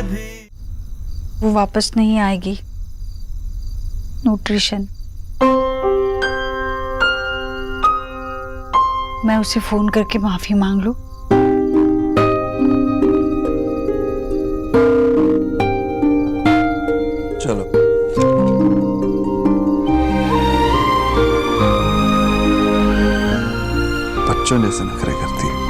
भी। वो वापस नहीं आएगी। न्यूट्रिशन। मैं उसे फोन करके माफी मांग लूं? चलो। बच्चों जैसे नखरे करती है।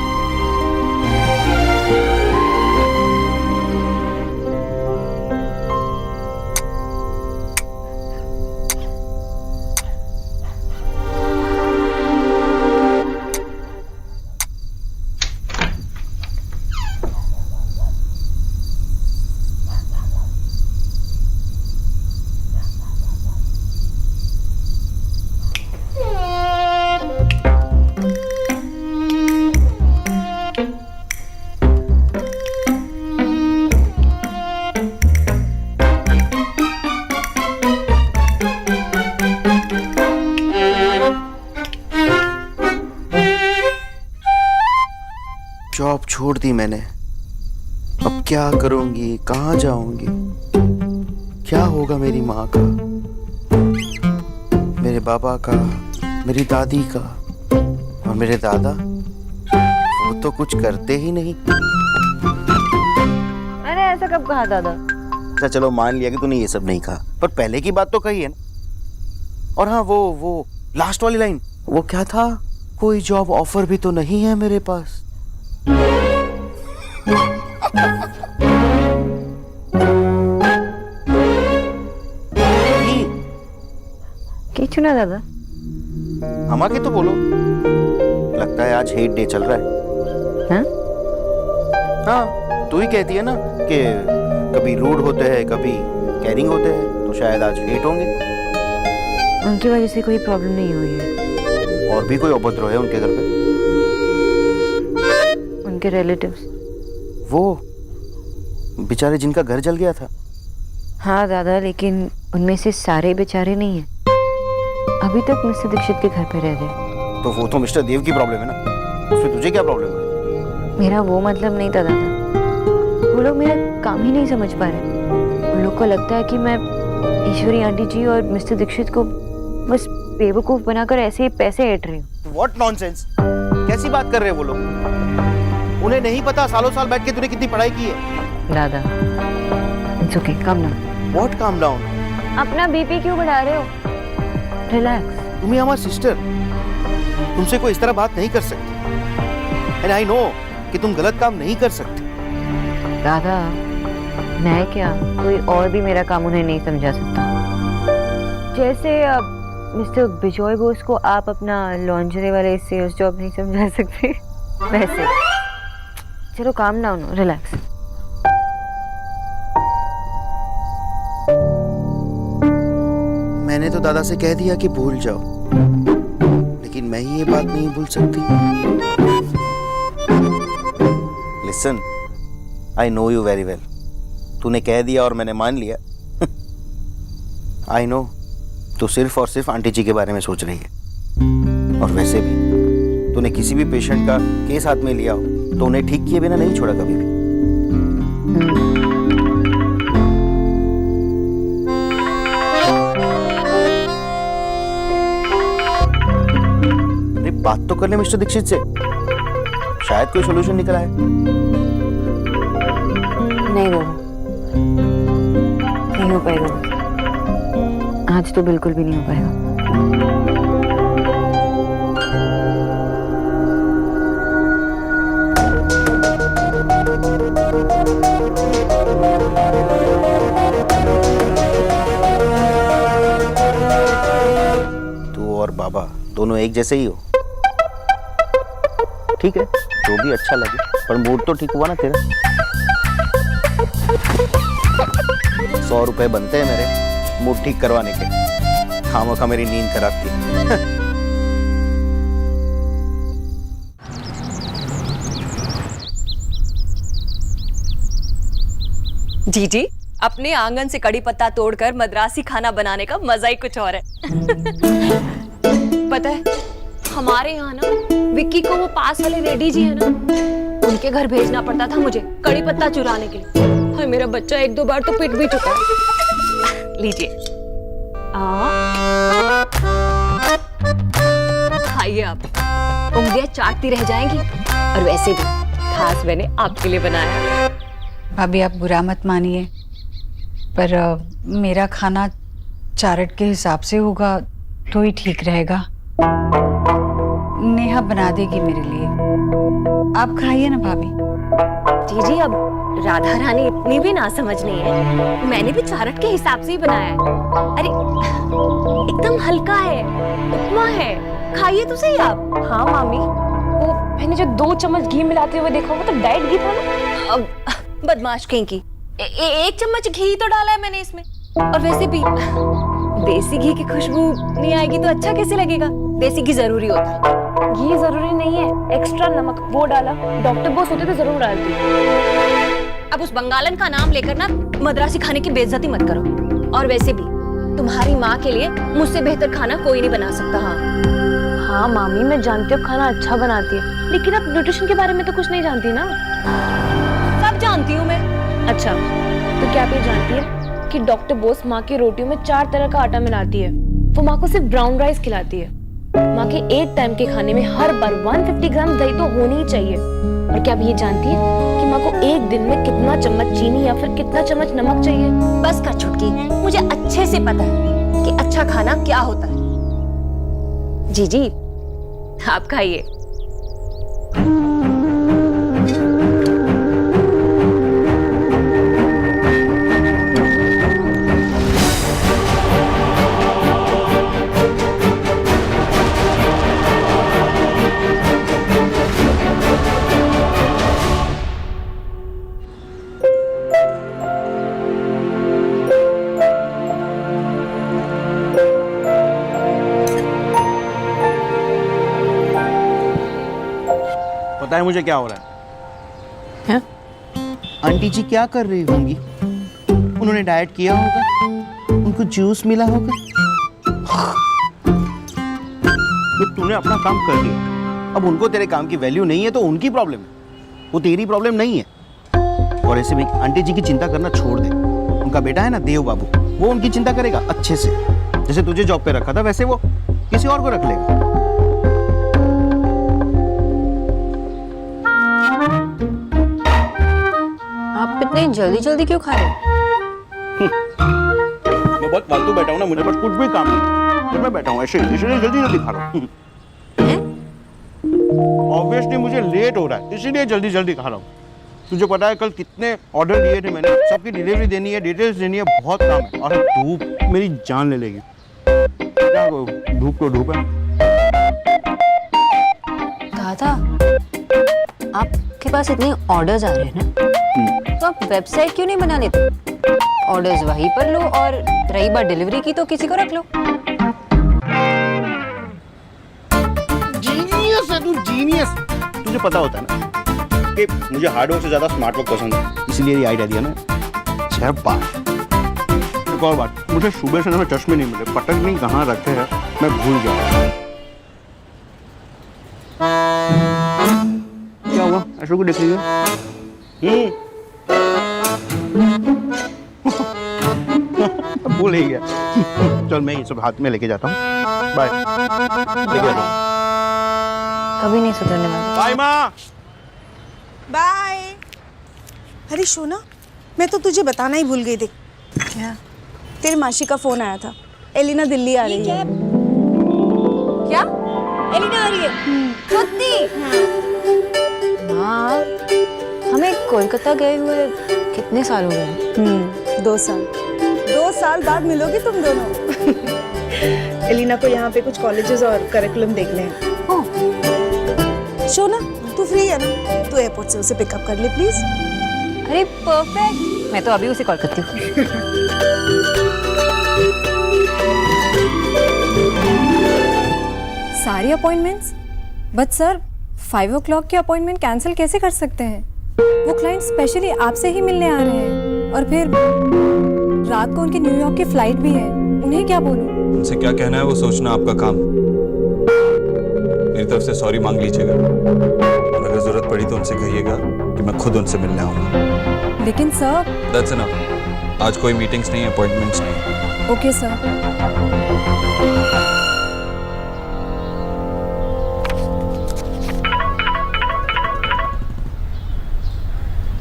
जॉब छोड़ दी मैंने। अब क्या करूंगी, कहाँ जाऊंगी, क्या होगा मेरी माँ का, मेरे बाबा का, मेरी दादी का, और मेरे दादा? वो तो कुछ करते ही नहीं। अरे ऐसा कब कहा दादा? अच्छा चलो मान लिया कि तूने ये सब नहीं कहा, पर पहले की बात तो कही है ना। और हाँ, वो लास्ट वाली लाइन, वो क्या था? कोई जॉब ऑफर भी तो नहीं है मेरे पास। किचु ना दादा, हम आके तो बोलो। लगता है आज हेट डे चल रहा है। हाँ? हाँ, तू ही कहती है ना कि कभी रूड होते हैं, कभी कैरिंग होते हैं, तो शायद आज हेट होंगे। उनकी वजह से कोई प्रॉब्लम नहीं हुई है। और भी कोई उपद्रव है उनके घर पे? उनके रिलेटिव्स। वो बेचारे जिनका घर जल गया था। हाँ दादा, लेकिन उनमें से सारे बेचारे नहीं हैं। अभी तक मिस्टर दीक्षित के घर पे रह रहे। तो वो तो मिस्टर देव की प्रॉब्लम है ना, उसमें तुझे क्या प्रॉब्लम है? मेरा वो मतलब नहीं था दादा। वो लोग मेरा काम ही नहीं समझ पा रहे। उन लोग को लगता है कि मैं ईश्वरी आंटी जी और मिस्टर दीक्षित को बस बेवकूफ बनाकर ऐसे ही पैसे ऐंठ रही हूँ। What nonsense! कैसी बात कर रहे हैं वो लोग? उन्हें नहीं पता सालों साल बैठ के तूने कितनी पढ़ाई की है। दादा, it's okay, calm down. What calm down? अपना बीपी क्यों बढ़ा रहे हो? रिलैक्स। तुम ही हमारी सिस्टर, तुमसे कोई इस तरह बात नहीं कर सकती। एंड आई नो कि तुम गलत काम नहीं कर सकती। दादा, मैं क्या, कोई और भी मेरा काम उन्हें नहीं समझा सकता। जैसे मिस्टर बिजॉय बोस को आप अपना लॉन्जरी वाले सेल्स जॉब नहीं समझा सकते, वैसे। चलो काम डाउन, रिलैक्स। मैंने तो दादा से कह दिया कि भूल जाओ, लेकिन मैं ही ये बात नहीं भूल सकती। Listen, I know you very well. तूने कह दिया और मैंने मान लिया। आई नो तू सिर्फ और सिर्फ आंटी जी के बारे में सोच रही है। और वैसे भी तूने किसी भी पेशेंट का केस हाथ में लिया हो तो उन्हें ठीक किए बिना नहीं छोड़ा कभी भी। अरे बात तो कर ले मिस्टर दीक्षित से, शायद कोई सोल्यूशन निकल आए। नहीं बाबा, नहीं हो पाएगा। आज तो बिल्कुल भी नहीं हो पाएगा। तू और बाबा दोनों एक जैसे ही हो। ठीक है, जो भी अच्छा लगे, पर मूड तो ठीक हुआ ना तेरा। 100 रुपए बनते हैं मेरे मूड ठीक करवाने के। खामोखा मेरी नींद खराब की। जीजी, अपने आंगन से कड़ी पत्ता तोड़कर मद्रासी खाना बनाने का मजा ही कुछ और है। पता है, हमारे यहाँ ना विक्की को वो पास वाले रेड्डी जी है ना, उनके घर भेजना पड़ता था मुझे कड़ी पत्ता चुराने के लिए। और मेरा बच्चा एक दो बार तो पिट भी चुका है। लीजिए। खाइए आप, उंगलियां चाटती रह जाएंगी। और वैसे भी खास मैंने आपके लिए बनाया। भाभी आप बुरा मत मानिए, पर मेरा खाना चार्ट के हिसाब से होगा तो ही ठीक रहेगा। नेहा बना देगी मेरे लिए, आप खाइए ना भाभी। जी अब राधा रानी इतनी भी ना समझ नहीं है, मैंने भी चारट के हिसाब से ही बनाया है। अरे एकदम हल्का है, उपमा है, खाइए तो सही आप। हाँ मामी, वो मैंने जो 2 चम्मच घी मिलाते हुए देखा वो तो डाइट घी था ना। बदमाश कहीं की, 1 चम्मच घी तो डाला है मैंने इसमें। और वैसे भी देसी घी की खुशबू नहीं आएगी तो अच्छा कैसे लगेगा? देसी घी जरूरी होता है। घी जरूरी नहीं है, एक्स्ट्रा नमक वो डाला, डॉक्टर बोस होते तो जरूर डालती। अब उस बंगालन का नाम लेकर ना मद्रासी खाने की बेइज्जती मत करो। और वैसे भी तुम्हारी माँ के लिए मुझसे बेहतर खाना कोई नहीं बना सकता। हाँ मामी, मैं जानती हूँ खाना अच्छा बनाती है, लेकिन अब न्यूट्रिशन के बारे में तो कुछ नहीं जानती ना। सब जानती हूँ मैं। अच्छा, तो क्या आप ये जानती है कि डॉक्टर बोस माँ की रोटियों में 4 तरह का आटा मिलाती है? वो माँ को सिर्फ ब्राउन राइस खिलाती है। माँ के एक टाइम के खाने में हर बार 150 ग्राम दही तो होनी ही चाहिए। और क्या आप ये जानती है कि माँ को एक दिन में कितना चम्मच चीनी या फिर कितना चम्मच नमक चाहिए? बस कर छुटकी, मुझे अच्छे से पता है कि अच्छा खाना क्या होता है। जी आप खाइए। पता है मुझे क्या हो रहा है? आंटी जी क्या कर रही होंगी? उन्होंने डाइट किया होगा, उनको जूस मिला होगा। तो तूने अपना काम कर दिया, अब उनको तेरे काम की वैल्यू नहीं है तो उनकी प्रॉब्लम है, वो तेरी प्रॉब्लम नहीं है। और ऐसे भी आंटी जी की चिंता करना छोड़ दे। उनका बेटा है ना देव बाबू, वो उनकी चिंता करेगा अच्छे से। जैसे तुझे जॉब पे रखा था वैसे वो किसी और को रख लेगा। आप इतने जल्दी जल्दी क्यों खा रहे हो? मैं बहुत फालतू बैठा हूँ ना, मुझे बस कुछ भी काम नहीं, तो मैं बैठा हूँ ऐसे, इसलिए जल्दी जल्दी खा रहा हूँ। ऑब्वियसली मुझे लेट हो रहा है, इसीलिए जल्दी जल्दी खा रहा हूँ। तुझे पता है कल कितने ऑर्डर दिए थे मैंने, सबकी डिलीवरी देनी है, डिटेल्स देनी है, बहुत काम है। और धूप मेरी जान ले लेगी। क्या धूप तो धूप है। दादा, आपके पास इतने ऑर्डर्स आ रहे हैं ना, तो आप वेबसाइट क्यों नहीं बना लेते? ऑर्डर्स वहीं पर लो, और रही बात डिलीवरी की तो किसी को रख लो। जीनियस है तू, जीनियस। तुझे पता होता है ना कि मुझे हार्ड वर्क से ज्यादा स्मार्ट वर्क पसंद है, इसलिए ये आइडिया दिया ना। एक और बात, मुझे सुबह से ना चश्मे नहीं मिले, पटक नहीं कहाँ रखे हैं मैं भूल गया। क्या हुआ, ऐसे को देख लीजिए। भूल ही गया। चल मैं ये सब हाथ में लेके जाता हूँ। बाय। लेके जाता हूँ। कभी नहीं सुधरने वाला। बाय माँ। बाय। अरे सोना, मैं तो तुझे बताना ही भूल गई थी। क्या? तेरी मासी का फोन आया था, एलिना दिल्ली आ रही है। क्या? एलिना आ रही है? सत्ती? हाँ, हमें कोलकाता गए हुए कितने साल हो गए? 2 साल। 2 साल बाद मिलोगी तुम दोनों। एलिना को यहाँ पे कुछ कॉलेजेस और करिकुलम देखने हैं। सोना, तू फ्री है ना? तू एयरपोर्ट से उसे पिकअप कर ले प्लीज। अरे परफेक्ट, मैं तो अभी उसे कॉल करती हूँ। सारी अपॉइंटमेंट्स? बट सर 5 o'clock की अपॉइंटमेंट कैंसिल कैसे कर सकते हैं? वो क्लाइंट स्पेशली आपसे ही मिलने आ रहे हैं, और फिर रात को उनकी न्यूयॉर्क की फ्लाइट भी है। उन्हें क्या बोलूं? उनसे क्या कहना है वो सोचना आपका काम। मेरी तरफ से सॉरी मांग लीजिएगा और अगर जरूरत पड़ी तो उनसे कहिएगा कि मैं खुद उनसे मिलने आऊंगा। लेकिन सर। That's enough. आज कोई मीटिंग्स नहीं, अपॉइंटमेंट्स नहीं। Okay sir.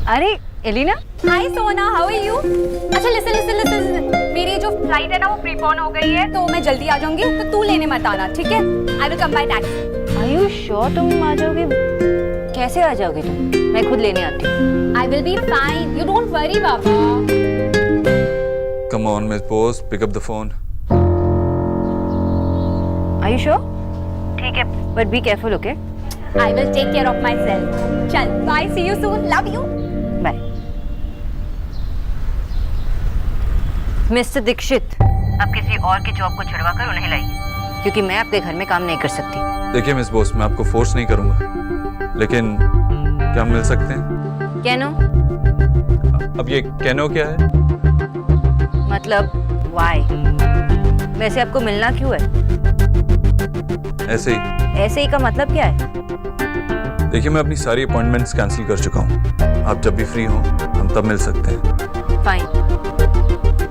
अरे एलिना, हाय सोना, हाउ आर यू? अच्छा लिसन लिसन लिसन, मेरी जो फ्लाइट है ना वो प्रीपोन हो गई है, तो मैं जल्दी आ जाऊंगी, तो तू लेने मत आना, ठीक है? I will come by taxi. Are you sure तुम आ जाओगे? कैसे आ जाओगे तुम? मैं खुद लेने आती हूँ। I will be fine, you don't worry बाबा। Come on miss Bose, pick up the phone. Are you sure? ठीक है, but be careful, okay? I will take care of myself. चल bye, see you soon, love you. Bye. Mister Dikshit, अब किसी और की job को छुड़वा कर उन्हें लाइए, क्योंकि मैं आपके घर में काम नहीं कर सकती। देखिए मिस बोस, मैं आपको फोर्स नहीं करूंगा, लेकिन क्या हम मिल सकते हैं? कैनो? अब ये कैनो क्या है? मतलब वाई? वैसे आपको मिलना क्यों है? ऐसे ही। ऐसे ही का मतलब क्या है? देखिए मैं अपनी सारी अपॉइंटमेंट्स कैंसिल कर चुका हूँ। आप जब भी फ्री हो हम तब मिल सकते हैं। फाइन,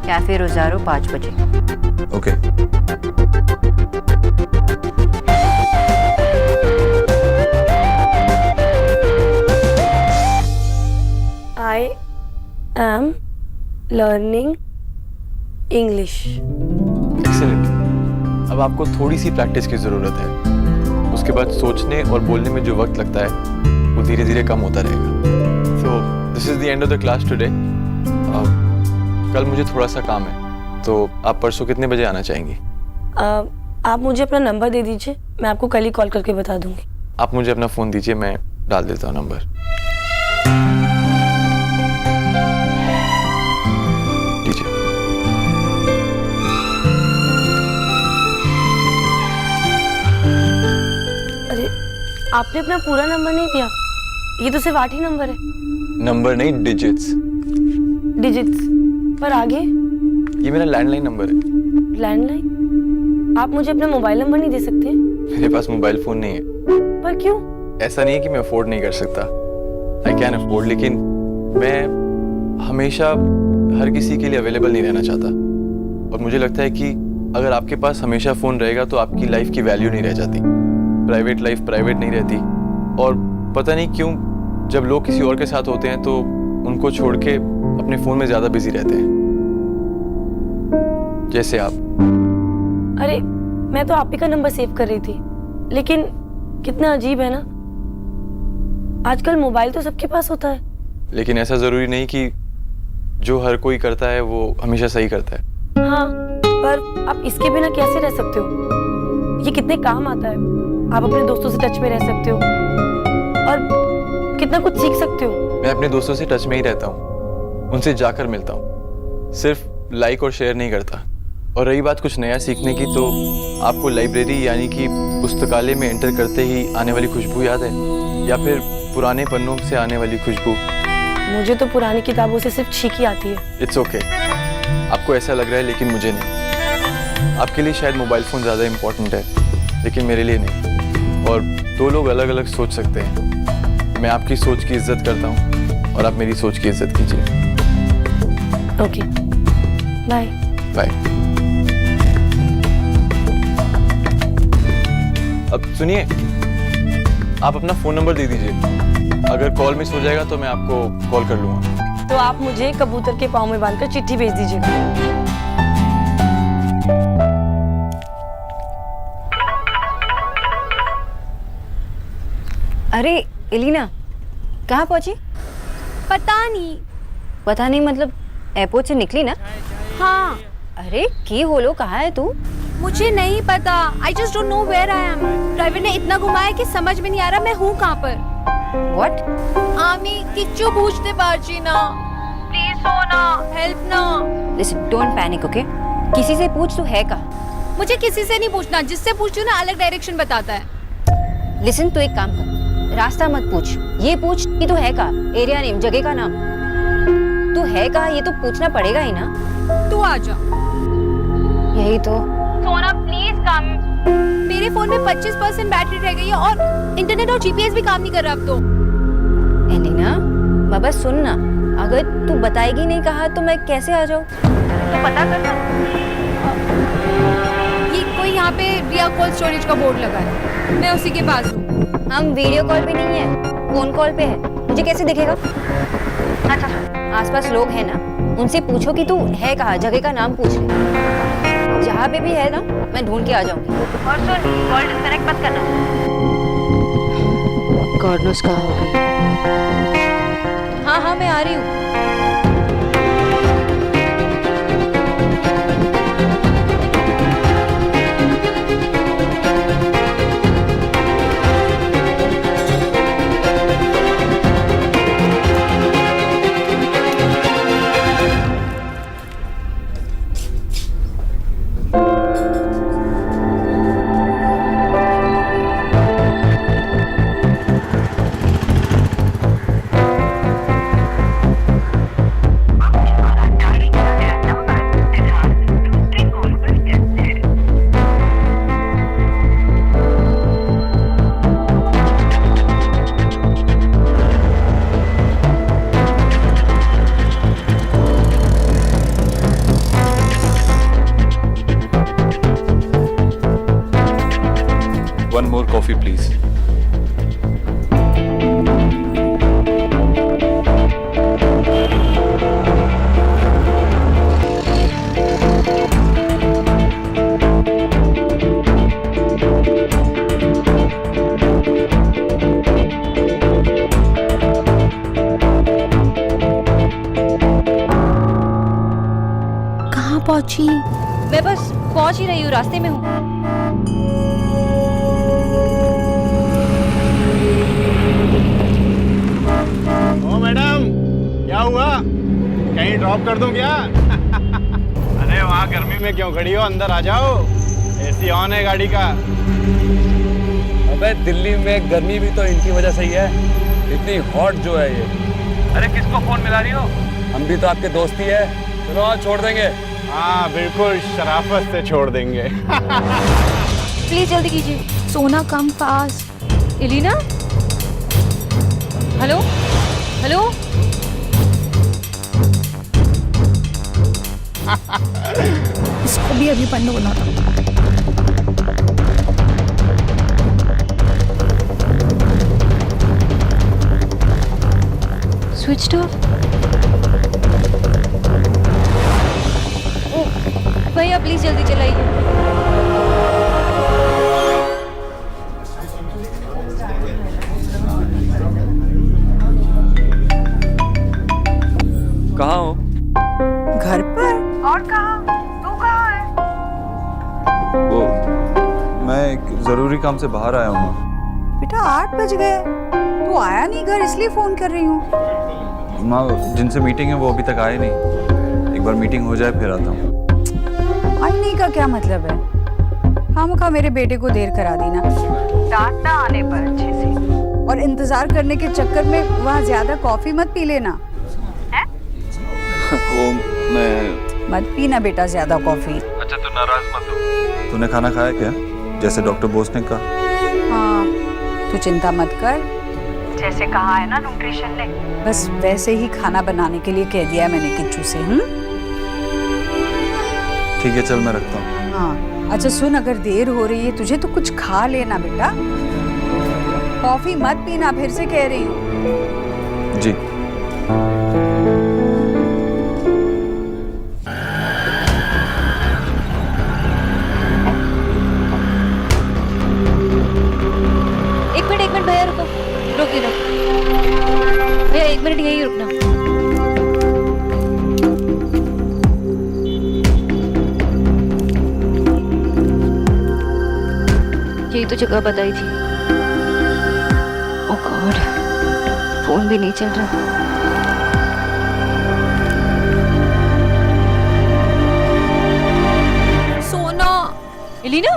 कैफे रोजारो 5 बजे। Okay. I am learning English. Excellent. अब आपको थोड़ी सी प्रैक्टिस की ज़रूरत है। उसके बाद सोचने और बोलने में जो वक्त लगता है वो धीरे धीरे कम होता रहेगा। So this is the end of the class today. कल मुझे थोड़ा सा काम है, तो आप परसों कितने बजे आना चाहेंगी? आप मुझे अपना नंबर दे दीजिए, मैं आपको कल ही कॉल करके बता दूंगी। आप मुझे अपना फ़ोन दीजिए, मैं डाल देता हूँ नंबर। लीजिए। अरे आपने अपना पूरा नंबर नहीं दिया, ये तो सिर्फ 8 ही नंबर है। नंबर नहीं, डिजिट्स। डिजिट्स पर आगे? ये मेरा लैंडलाइन नंबर है। लैंडलाइन? आप मुझे अपना मोबाइल नंबर नहीं दे सकते? मेरे पास मोबाइल फ़ोन नहीं है। पर क्यों? ऐसा नहीं है कि मैं अफोर्ड नहीं कर सकता, आई कैन अफोर्ड, लेकिन मैं हमेशा हर किसी के लिए अवेलेबल नहीं रहना चाहता। और मुझे लगता है कि अगर आपके पास हमेशा फ़ोन रहेगा तो आपकी लाइफ की वैल्यू नहीं रह जाती, प्राइवेट लाइफ प्राइवेट नहीं रहती। और पता नहीं क्यों जब लोग किसी और के साथ होते हैं तो उनको छोड़ के अपने फ़ोन में ज़्यादा बिजी रहते हैं, जैसे आप। अरे मैं तो आप ही का नंबर सेव कर रही थी, लेकिन कितना अजीब है ना, आजकल मोबाइल तो सबके पास होता है। लेकिन ऐसा ज़रूरी नहीं कि जो हर कोई करता है वो हमेशा सही करता है। हाँ, पर आप इसके बिना कैसे रह सकते हो? ये कितने काम आता है। आप अपने दोस्तों से टच में रह सकते हो और कितना कुछ सीख सकते हो। मैं अपने दोस्तों से टच में ही रहता हूँ, उनसे जाकर मिलता हूँ, सिर्फ लाइक और शेयर नहीं करता। और रही बात कुछ नया सीखने की, तो आपको लाइब्रेरी यानी कि पुस्तकालय में एंटर करते ही आने वाली खुशबू याद है, या फिर पुराने पन्नों से आने वाली खुशबू? मुझे तो पुरानी किताबों से सिर्फ छींक ही आती है। इट्स ओके, आपको ऐसा लग रहा है लेकिन मुझे नहीं। आपके लिए शायद मोबाइल फ़ोन ज़्यादा इम्पोर्टेंट है, लेकिन मेरे लिए नहीं। और 2 लोग अलग अलग सोच सकते हैं। मैं आपकी सोच की इज्जत करता हूँ और आप मेरी सोच की इज्जत कीजिए। Okay, bye. बाय। अब सुनिए, आप अपना फ़ोन नंबर दे दीजिए, अगर कॉल मिस हो जाएगा तो मैं आपको कॉल कर लूँगा। तो आप मुझे कबूतर के पाँव में बांधकर चिट्ठी भेज दीजिएगा। अरे एलिना, कहाँ पहुंची? पता नहीं। पता नहीं मतलब एयरपोर्ट से निकली ना? हाँ। अरे की होलो, कहाँ है तू? मुझे नहीं पता, I just don't know where I am. Driver ने इतना घुमाया कि समझ में नहीं आ रहा मैं हूँ कहाँ पर। What? आमी किच्चू पूछते पारची ना, प्लीज सोना हेल्प ना। Listen, don't panic, okay? किसी से पूछ तू है कहाँ? मुझे किसी से नहीं पूछना, जिससे पूछती हूँ ना अलग डायरेक्शन बताता है। Listen, तू एक काम कर, रास्ता मत पूछ, ये पूछ कि तू है कहाँ, एरिया नेम, जगह का नाम। तू है कहाँ ये तो पूछना पड़ेगा ही ना। तू आ जा। यही तो। सोना प्लीज कम। मेरे फोन में 25% बैटरी कंप्लीट रह गई है और इंटरनेट और जीपीएस भी काम नहीं कर रहा अब तो। एलिना बाबा सुन ना, अगर तू बताएगी नहीं कहा तो मैं कैसे आ जाऊँ? तो पता करना। ये कोई यहाँ पे रिया कोल्ड स्टोरेज का बोर्ड लगा है, मैं उसी के पास हूँ। हम वीडियो कॉल पे नहीं है, फोन कॉल पे है, मुझे कैसे दिखेगा? अच्छा आसपास लोग हैं ना, उनसे पूछो कि तू है कहाँ, जगह का नाम पूछ ले। जहाँ पे भी है ना मैं ढूंढ के आ जाऊंगी। और सुन, कॉल डिस्कनेक्ट मत करना। गॉड नोस कहाँ होगी। हाँ मैं आ रही हूँ। One more coffee, please. कहाँ पहुंची? मैं बस पहुंच ही रही हूँ, रास्ते में हूँ। मैडम क्या हुआ, कहीं ड्रॉप कर दूं क्या? अरे वहाँ गर्मी में क्यों खड़ी हो, अंदर आ जाओ, एसी ऑन है गाड़ी का। अबे दिल्ली में गर्मी भी तो इनकी वजह से ही है, इतनी हॉट जो है ये। अरे किसको फोन मिला रही हो? हम भी तो आपके दोस्त ही है, चलो आज छोड़ देंगे। हाँ बिल्कुल शराफत से छोड़ देंगे। प्लीज जल्दी कीजिए। Sona come fast. Elina, hello hello. इसको भी अभी बंद होना था। Switched off. भैया प्लीज जल्दी चलाइए। कहाँ हो? घर पर। और कहाँ? तू कहाँ है? वो मैं एक जरूरी काम से बाहर आया हूँ। बेटा 8 बज गए, तू आया नहीं घर, इसलिए फोन कर रही हूँ। माँ जिनसे मीटिंग है वो अभी तक आए नहीं, एक बार मीटिंग हो जाए फिर आता हूँ। आई नहीं का क्या मतलब है? खामखा मेरे बेटे को देर करा दी ना, डांटना आने पर अच्छे से, और इंतजार करने के चक्कर में वहाँ ज्यादा कॉफी मत पी लेना है? वो मैं मत पीना बेटा ज्यादा कॉफी। अच्छा तू नाराज मत हो। तूने खाना खाया क्या, जैसे डॉक्टर बोस ने कहा? हाँ तू चिंता मत कर, जैसे कहा है ना न्यूट्रिशन ने, बस वैसे ही खाना बनाने के लिए कह दिया है मैंने किच्चू से। ठीक है चल मैं रखता हूँ। हाँ अच्छा सुन, अगर देर हो रही है तुझे तो कुछ खा लेना बेटा, कॉफी मत पीना, फिर से कह रही हूँ। जी। एक मिनट भैया रुको, रुकिए भैया, 1 मिनट यही रुकना। यही तो जगह बताई थी। ओह गॉड, फोन भी नहीं चल रहा। सोना। एलिना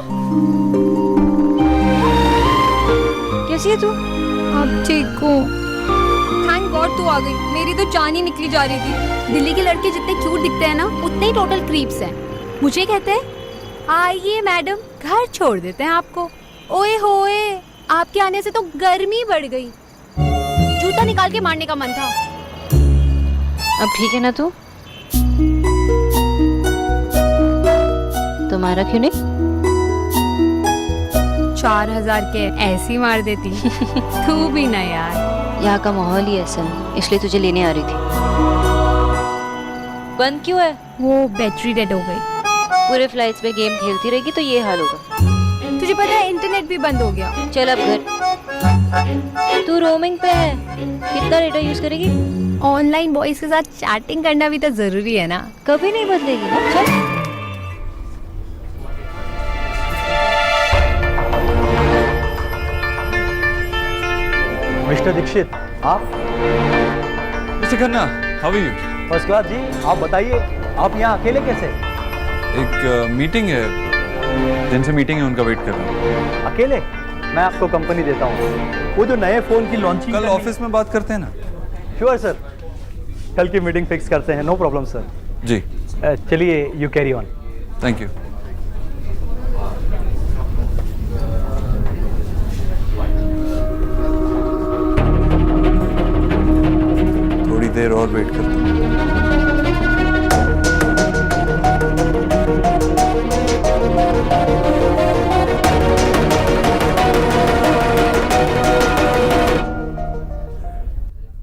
कैसी है तू? अब ठीक हूँ, थैंक गॉड तू आ गई, मेरी तो जान ही निकली जा रही थी। दिल्ली के लड़के जितने क्यूट दिखते हैं ना, उतने ही टोटल क्रीप्स हैं। मुझे कहते हैं आइए मैडम घर छोड़ देते हैं आपको। ओए होए, आपके आने से तो गर्मी बढ़ गई, जूता निकाल के मारने का मन था। अब ठीक है ना तू? तुम्हारा क्यों नहीं? 4000 के ऐसी मार देती। तू भी ना यार। यहाँ का माहौल ही ऐसा है, इसलिए तुझे लेने आ रही थी। बंद क्यों है? वो बैटरी डेड हो गई। पूरे फ्लाइट्स में गेम खेलती रहेगी तो ये हाल होगा। तुझे पता है इंटरनेट भी बंद हो गया। चल अब घर। तू रोमिंग पे है, कितना डेटा यूज करेगी? ऑनलाइन बॉयज के साथ चैटिंग करना भी तो जरूरी है ना। कभी नहीं बदलेगी ना। चल। मिस्टर दीक्षित, आप? Mister Khanna, how are you? First class जी। आप बताइए, आप यहाँ अकेले कैसे? एक मीटिंग है, जिनसे मीटिंग है उनका वेट कर रहा हूँ। अकेले? मैं आपको कंपनी देता हूँ। वो जो नए फोन की लॉन्चिंग कल ऑफिस में बात करते हैं ना? श्योर सर, कल की मीटिंग फिक्स करते हैं। No problem sir. जी। चलिए, you carry on. Thank you. थोड़ी देर और वेट करता हूँ।